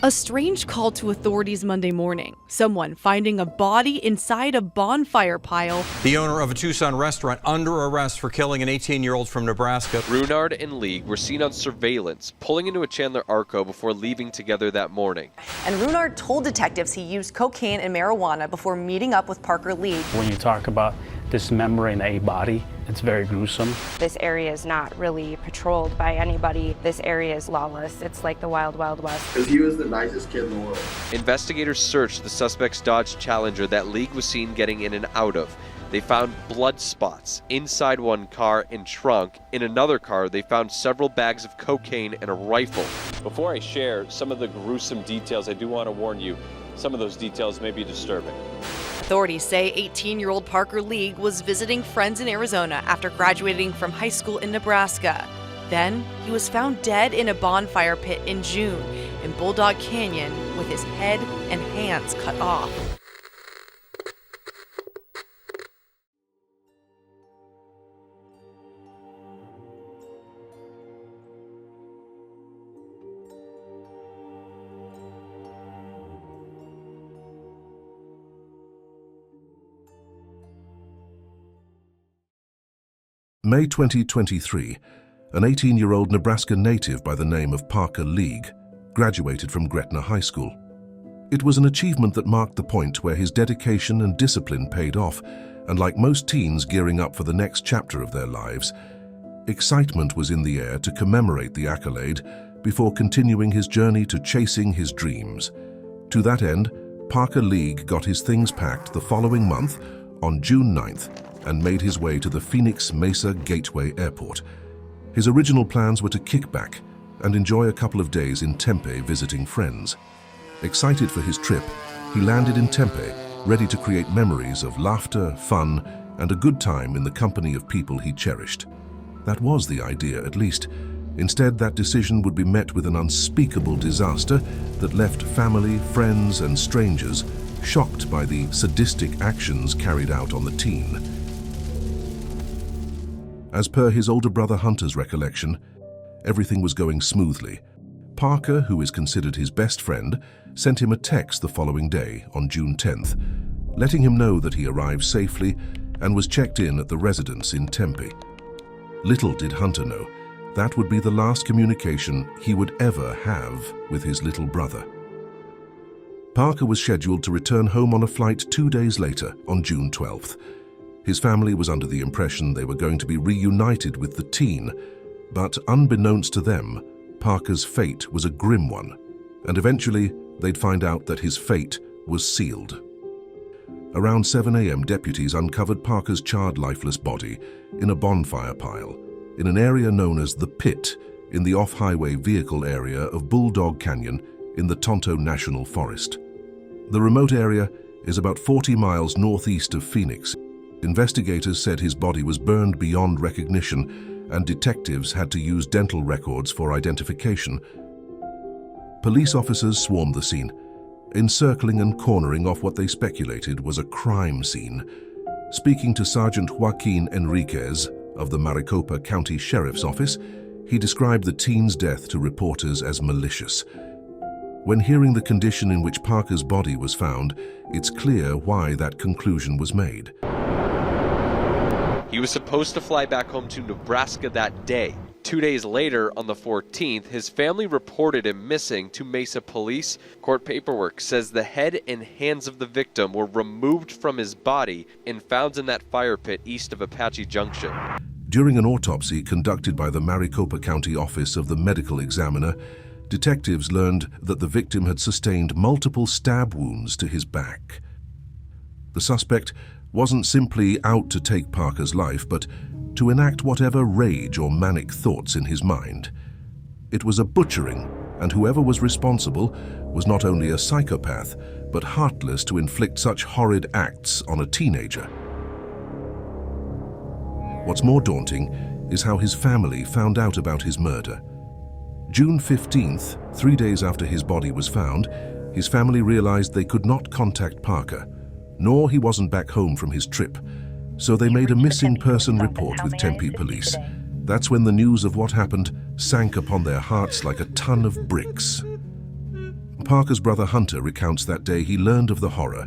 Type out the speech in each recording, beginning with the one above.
A strange call to authorities Monday morning. Someone finding a body inside a bonfire pile. The owner of a Tucson restaurant under arrest for killing an 18-year-old from Nebraska. Runard and League were seen on surveillance pulling into a Chandler Arco before leaving together that morning. And Runard told detectives he used cocaine and marijuana before meeting up with Parker League. When you talk about dismembering a body, it's very gruesome. This area is not really patrolled by anybody. This area is lawless. It's like the wild, wild west. Because he was the nicest kid in the world. Investigators searched the suspect's Dodge Challenger that League was seen getting in and out of. They found blood spots inside one car and trunk. In another car, they found several bags of cocaine and a rifle. Before I share some of the gruesome details, I do want to warn you, some of those details may be disturbing. Authorities say 18-year-old Parker League was visiting friends in Arizona after graduating from high school in Nebraska. Then, he was found dead in a bonfire pit in June in Bulldog Canyon with his head and hands cut off. May 2023, an 18-year-old Nebraska native by the name of Parker League graduated from Gretna High School. It was an achievement that marked the point where his dedication and discipline paid off, and like most teens gearing up for the next chapter of their lives, excitement was in the air to commemorate the accolade before continuing his journey to chasing his dreams. To that end, Parker League got his things packed the following month on June 9th, and made his way to the Phoenix Mesa Gateway Airport. His original plans were to kick back and enjoy a couple of days in Tempe visiting friends. Excited for his trip, he landed in Tempe, ready to create memories of laughter, fun, and a good time in the company of people he cherished. That was the idea, at least. Instead, that decision would be met with an unspeakable disaster that left family, friends, and strangers shocked by the sadistic actions carried out on the teen. As per his older brother Hunter's recollection, everything was going smoothly. Parker, who is considered his best friend, sent him a text the following day, on June 10th, letting him know that he arrived safely and was checked in at the residence in Tempe. Little did Hunter know, that would be the last communication he would ever have with his little brother. Parker was scheduled to return home on a flight 2 days later, on June 12th. His family was under the impression they were going to be reunited with the teen, but unbeknownst to them, Parker's fate was a grim one, and eventually they'd find out that his fate was sealed. Around 7 a.m., deputies uncovered Parker's charred, lifeless body in a bonfire pile in an area known as the Pit in the off-highway vehicle area of Bulldog Canyon in the Tonto National Forest. The remote area is about 40 miles northeast of Phoenix. Investigators said his body was burned beyond recognition, and detectives had to use dental records for identification. Police officers swarmed the scene, encircling and cornering off what they speculated was a crime scene. Speaking to Sergeant Joaquin Enriquez of the Maricopa County Sheriff's Office, he described the teen's death to reporters as malicious. When hearing the condition in which Parker's body was found, it's clear why that conclusion was made. He was supposed to fly back home to Nebraska that day. 2 days later, on the 14th, his family reported him missing to Mesa police. Court paperwork says the head and hands of the victim were removed from his body and found in that fire pit east of Apache Junction. During an autopsy conducted by the Maricopa County Office of the Medical Examiner, detectives learned that the victim had sustained multiple stab wounds to his back. The suspect wasn't simply out to take Parker's life, but to enact whatever rage or manic thoughts in his mind. It was a butchering, and whoever was responsible was not only a psychopath, but heartless to inflict such horrid acts on a teenager. What's more daunting is how his family found out about his murder. June 15th, 3 days after his body was found, his family realized they could not contact Parker, nor he wasn't back home from his trip, so they made a missing person report with Tempe police. That's when the news of what happened sank upon their hearts like a ton of bricks. Parker's brother Hunter recounts that day he learned of the horror.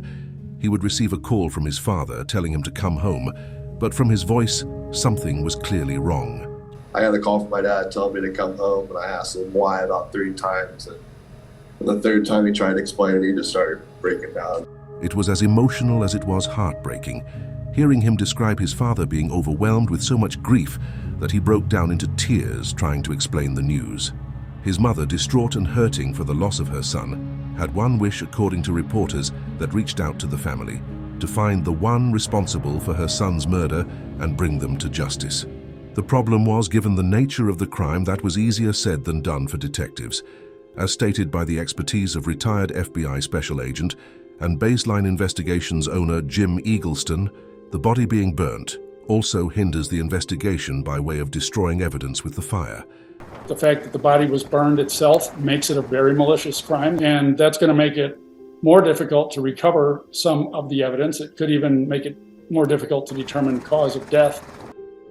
He would receive a call from his father telling him to come home, but from his voice, something was clearly wrong. I got a call from my dad telling me to come home, and I asked him why about 3 times. And the 3rd time he tried to explain it, he just started breaking down. It was as emotional as it was heartbreaking, hearing him describe his father being overwhelmed with so much grief that he broke down into tears trying to explain the news. His mother, distraught and hurting for the loss of her son, had one wish, according to reporters that reached out to the family, to find the one responsible for her son's murder and bring them to justice. The problem was, given the nature of the crime, that was easier said than done for detectives. As stated by the expertise of retired FBI special agent and Baseline Investigations owner Jim Eagleston, the body being burnt also hinders the investigation by way of destroying evidence with the fire. The fact that the body was burned itself makes it a very malicious crime, and that's going to make it more difficult to recover some of the evidence. It could even make it more difficult to determine cause of death.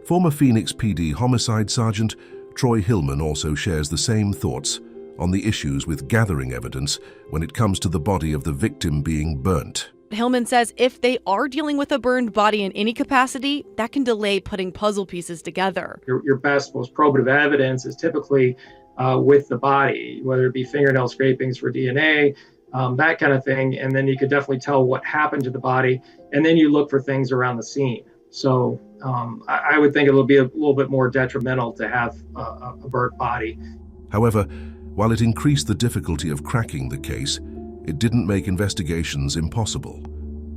Former Phoenix PD Homicide Sergeant Troy Hillman also shares the same thoughts on the issues with gathering evidence when it comes to the body of the victim being burnt. Hillman says if they are dealing with a burned body in any capacity, that can delay putting puzzle pieces together. Your best, most probative evidence is typically with the body, whether it be fingernail scrapings for DNA, that kind of thing. And then you could definitely tell what happened to the body. And then you look for things around the scene. So I would think it will be a little bit more detrimental to have a burnt body. However, while it increased the difficulty of cracking the case, it didn't make investigations impossible.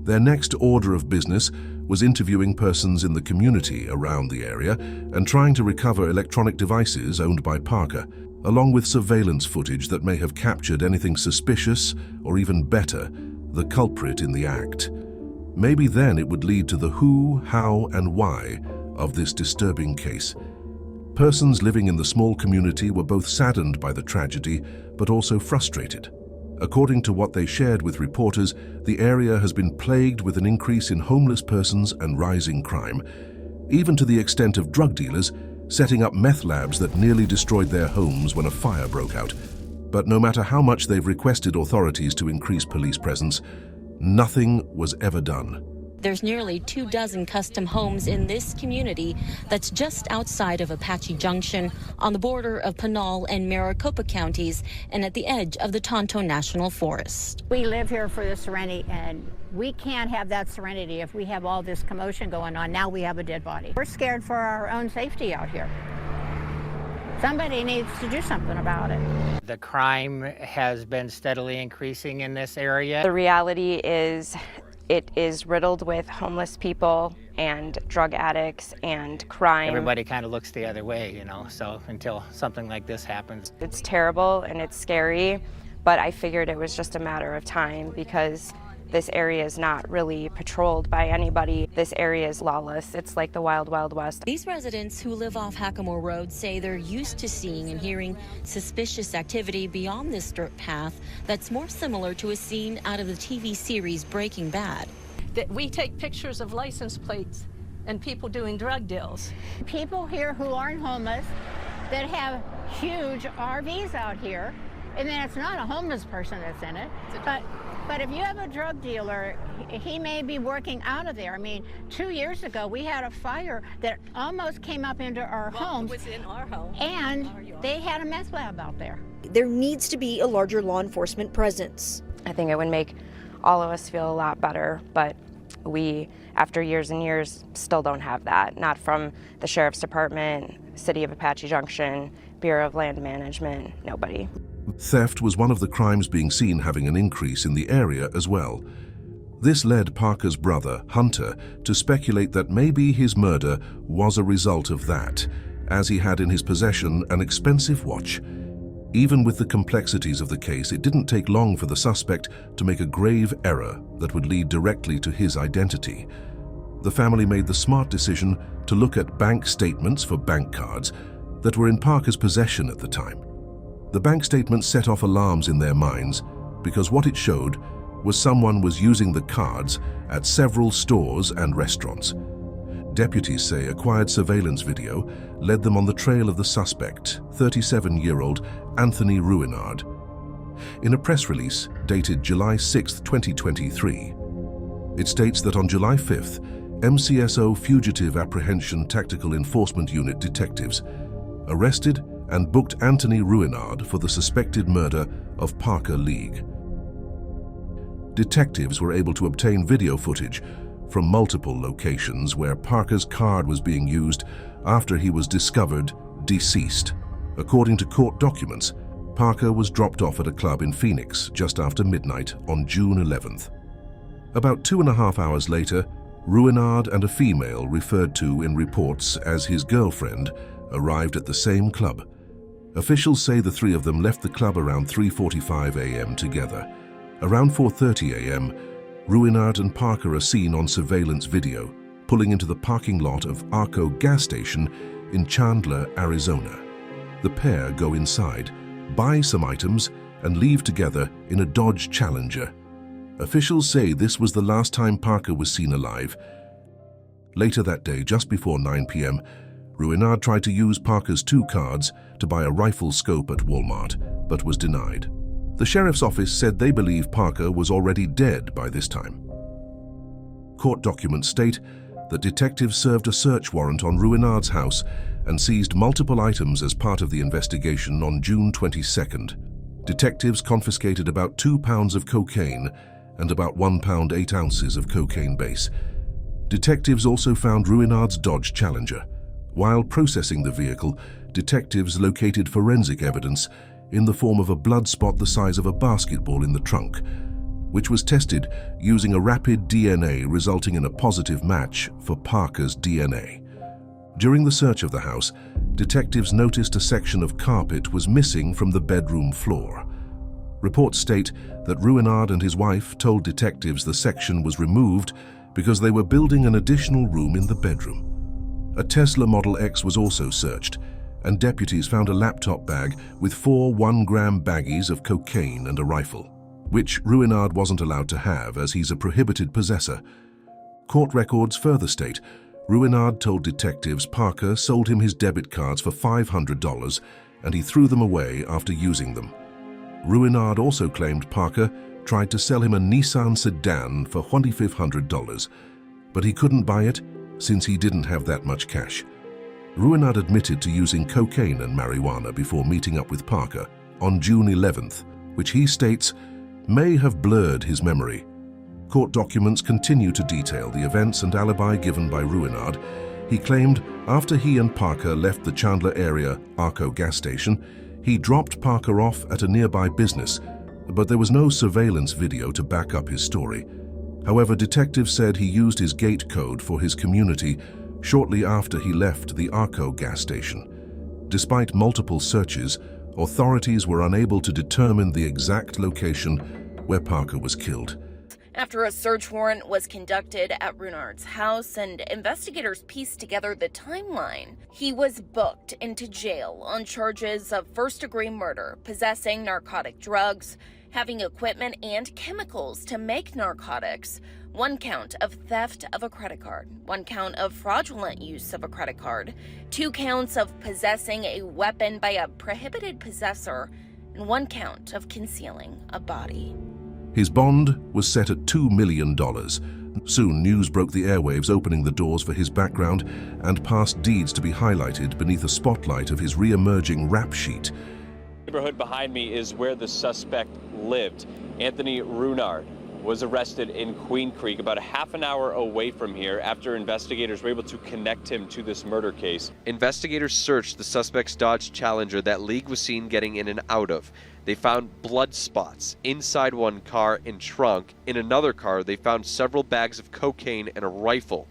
Their next order of business was interviewing persons in the community around the area and trying to recover electronic devices owned by Parker, along with surveillance footage that may have captured anything suspicious, or even better, the culprit in the act. Maybe then it would lead to the who, how, and why of this disturbing case. Persons living in the small community were both saddened by the tragedy, but also frustrated. According to what they shared with reporters, the area has been plagued with an increase in homeless persons and rising crime, even to the extent of drug dealers setting up meth labs that nearly destroyed their homes when a fire broke out. But no matter how much they've requested authorities to increase police presence, nothing was ever done. There's nearly 24 custom homes in this community that's just outside of Apache Junction, on the border of Pinal and Maricopa counties, and at the edge of the Tonto National Forest. We live here for the serenity, and we can't have that serenity if we have all this commotion going on. Now we have a dead body. We're scared for our own safety out here. Somebody needs to do something about it. The crime has been steadily increasing in this area. The reality is it is riddled with homeless people and drug addicts and crime. Everybody kind of looks the other way, you know, so until something like this happens. It's terrible and it's scary, but I figured it was just a matter of time because this area is not really patrolled by anybody. This area is lawless. It's like the Wild Wild West. These residents who live off Hackamore Road say they're used to seeing and hearing suspicious activity beyond this dirt path that's more similar to a scene out of the TV series Breaking Bad. That we take pictures of license plates and people doing drug deals. People here who aren't homeless that have huge RVs out here, and then it's not a homeless person that's in it, but if you have a drug dealer, he may be working out of there. I mean, 2 years ago, we had a fire that almost came up into our home. It was in our home. And they had a meth lab out there. There needs to be a larger law enforcement presence. I think it would make all of us feel a lot better, but we, after years and years, still don't have that. Not from the Sheriff's Department, City of Apache Junction, Bureau of Land Management, nobody. Theft was one of the crimes being seen having an increase in the area as well. This led Parker's brother, Hunter, to speculate that maybe his murder was a result of that, as he had in his possession an expensive watch. Even with the complexities of the case, it didn't take long for the suspect to make a grave error that would lead directly to his identity. The family made the smart decision to look at bank statements for bank cards that were in Parker's possession at the time. The bank statements set off alarms in their minds because what it showed was someone was using the cards at several stores and restaurants. Deputies say acquired surveillance video led them on the trail of the suspect, 37-year-old Anthony Ruinard. In a press release dated July 6, 2023, it states that on July 5th, MCSO Fugitive Apprehension Tactical Enforcement Unit detectives arrested and booked Anthony Ruinard for the suspected murder of Parker League. Detectives were able to obtain video footage from multiple locations where Parker's card was being used after he was discovered deceased. According to court documents, Parker was dropped off at a club in Phoenix just after midnight on June 11th. About 2.5 hours later, Ruinard and a female referred to in reports as his girlfriend arrived at the same club. Officials say the three of them left the club around 3:45 a.m. together. Around 4:30 a.m., Ruinard and Parker are seen on surveillance video, pulling into the parking lot of Arco gas station in Chandler, Arizona. The pair go inside, buy some items, and leave together in a Dodge Challenger. Officials say this was the last time Parker was seen alive. Later that day, just before 9 p.m., Ruinard tried to use Parker's 2 cards to buy a rifle scope at Walmart, but was denied. The sheriff's office said they believe Parker was already dead by this time. Court documents state that detectives served a search warrant on Ruinard's house and seized multiple items as part of the investigation on June 22nd. Detectives confiscated about 2 pounds of cocaine and about 1 pound 8 ounces of cocaine base. Detectives also found Ruinard's Dodge Challenger. While processing the vehicle, detectives located forensic evidence in the form of a blood spot the size of a basketball in the trunk, which was tested using a rapid DNA resulting in a positive match for Parker's DNA. During the search of the house, detectives noticed a section of carpet was missing from the bedroom floor. Reports state that Ruinard and his wife told detectives the section was removed because they were building an additional room in the bedroom. A Tesla Model X was also searched, and deputies found a laptop bag with 4 1-gram baggies of cocaine and a rifle, which Ruinard wasn't allowed to have as he's a prohibited possessor. Court records further state Ruinard told detectives Parker sold him his debit cards for $500 and he threw them away after using them. Ruinard also claimed Parker tried to sell him a Nissan sedan for $2,500, but he couldn't buy it since he didn't have that much cash. Ruinard admitted to using cocaine and marijuana before meeting up with Parker on June 11th, which he states may have blurred his memory. Court documents continue to detail the events and alibi given by Ruinard. He claimed after he and Parker left the Chandler area Arco gas station, he dropped Parker off at a nearby business, but there was no surveillance video to back up his story. However, detectives said he used his gate code for his community shortly after he left the Arco gas station. Despite multiple searches, authorities were unable to determine the exact location where Parker was killed. After a search warrant was conducted at Ruinard's house and investigators pieced together the timeline, he was booked into jail on charges of first-degree murder, possessing narcotic drugs, having equipment and chemicals to make narcotics, 1 count of theft of a credit card, 1 count of fraudulent use of a credit card, 2 counts of possessing a weapon by a prohibited possessor, and 1 count of concealing a body. His bond was set at $2 million. Soon, news broke the airwaves, opening the doors for his background and past deeds to be highlighted beneath a spotlight of his re-emerging rap sheet. The neighborhood behind me is where the suspect lived. Anthony Ruinard was arrested in Queen Creek, about a half an hour away from here, after investigators were able to connect him to this murder case. Investigators searched the suspect's Dodge Challenger that League was seen getting in and out of. They found blood spots inside one car and trunk. In another car, they found several bags of cocaine and a rifle.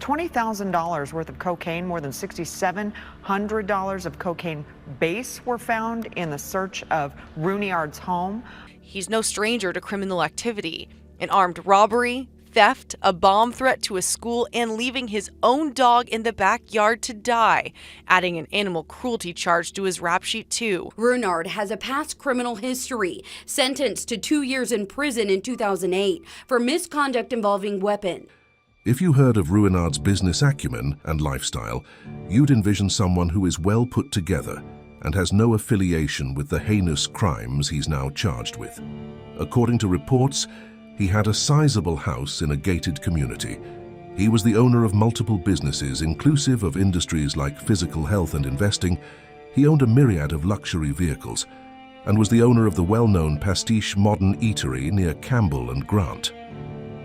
$20,000 worth of cocaine, more than $6,700 of cocaine base were found in the search of Ruinard's home. He's no stranger to criminal activity. An armed robbery, theft, a bomb threat to a school, and leaving his own dog in the backyard to die, adding an animal cruelty charge to his rap sheet too. Ruinard has a past criminal history, sentenced to 2 years in prison in 2008 for misconduct involving weapons. If you heard of Ruinard's business acumen and lifestyle, you'd envision someone who is well put together and has no affiliation with the heinous crimes he's now charged with. According to reports, he had a sizable house in a gated community. He was the owner of multiple businesses, inclusive of industries like physical health and investing. He owned a myriad of luxury vehicles and was the owner of the well-known pastiche modern eatery near Campbell and Grant.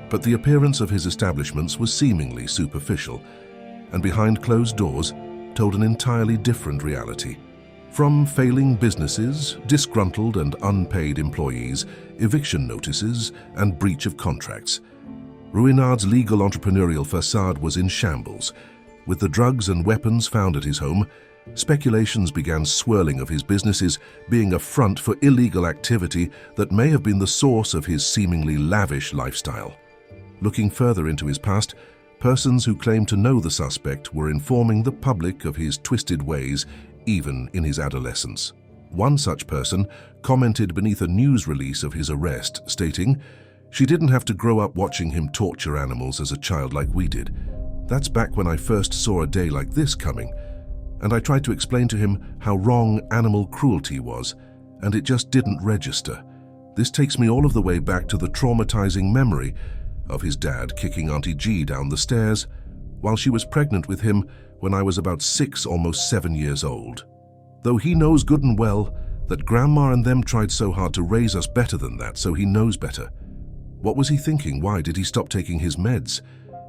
But the appearance of his establishments was seemingly superficial, and behind closed doors told an entirely different reality. From failing businesses, disgruntled and unpaid employees, eviction notices, and breach of contracts, Ruinard's legal entrepreneurial facade was in shambles. With the drugs and weapons found at his home, speculations began swirling of his businesses being a front for illegal activity that may have been the source of his seemingly lavish lifestyle. Looking further into his past, persons who claimed to know the suspect were informing the public of his twisted ways, even in his adolescence. One such person commented beneath a news release of his arrest, stating, "She didn't have to grow up watching him torture animals as a child like we did. That's back when I first saw a day like this coming. And I tried to explain to him how wrong animal cruelty was, and it just didn't register. This takes me all of the way back to the traumatizing memory of his dad kicking Auntie G down the stairs while she was pregnant with him when I was about 6, almost 7 years old. Though he knows good and well that Grandma and them tried so hard to raise us better than that, so he knows better. What was he thinking? Why did he stop taking his meds?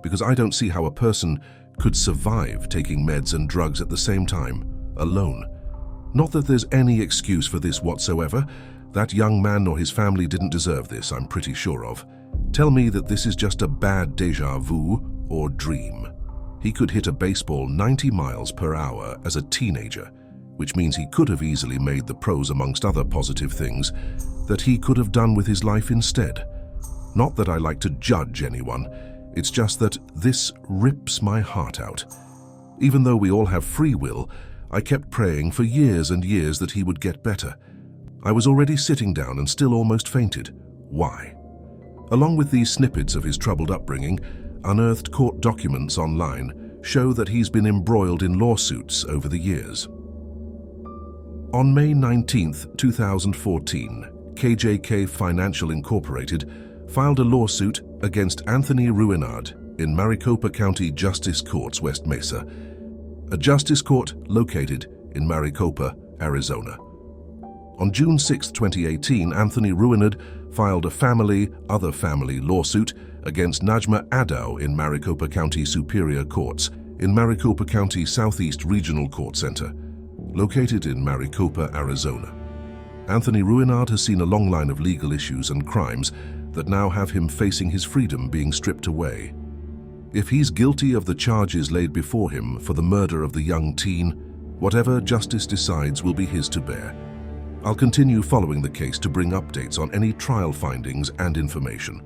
Because I don't see how a person could survive taking meds and drugs at the same time, alone. Not that there's any excuse for this whatsoever. That young man or his family didn't deserve this, I'm pretty sure of. Tell me that this is just a bad déjà vu or dream. He could hit a baseball 90 miles per hour as a teenager, which means he could have easily made the pros, amongst other positive things, that he could have done with his life instead. Not that I like to judge anyone, it's just that this rips my heart out. Even though we all have free will, I kept praying for years and years that he would get better. I was already sitting down and still almost fainted. Why? Along with these snippets of his troubled upbringing, unearthed court documents online show that he's been embroiled in lawsuits over the years. On May 19, 2014, KJK Financial Incorporated filed a lawsuit against Anthony Ruinard in Maricopa County Justice Courts, West Mesa, a justice court located in Maricopa, Arizona. On June 6, 2018, Anthony Ruinard filed a other family lawsuit against Najma Adow in Maricopa County Superior Courts in Maricopa County Southeast Regional Court Center, located in Maricopa, Arizona. Anthony Ruinard has seen a long line of legal issues and crimes that now have him facing his freedom being stripped away. If he's guilty of the charges laid before him for the murder of the young teen, whatever justice decides will be his to bear. I'll continue following the case to bring updates on any trial findings and information.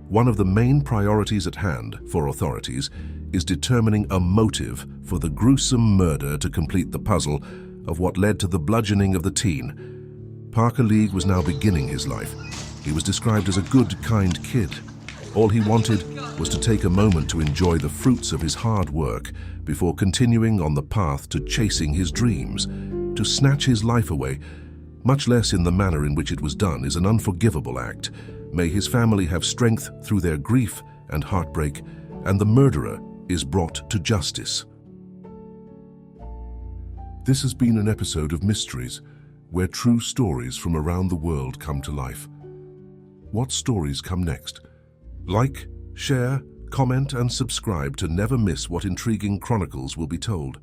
One of the main priorities at hand for authorities is determining a motive for the gruesome murder to complete the puzzle of what led to the bludgeoning of the teen. Parker League was now beginning his life. He was described as a good, kind kid. All he wanted was to take a moment to enjoy the fruits of his hard work before continuing on the path to chasing his dreams. To snatch his life away, much less in the manner in which it was done, is an unforgivable act. May his family have strength through their grief and heartbreak, and the murderer is brought to justice. This has been an episode of Mysteries, where true stories from around the world come to life. What stories come next? Like, share, comment, and subscribe to never miss what intriguing chronicles will be told.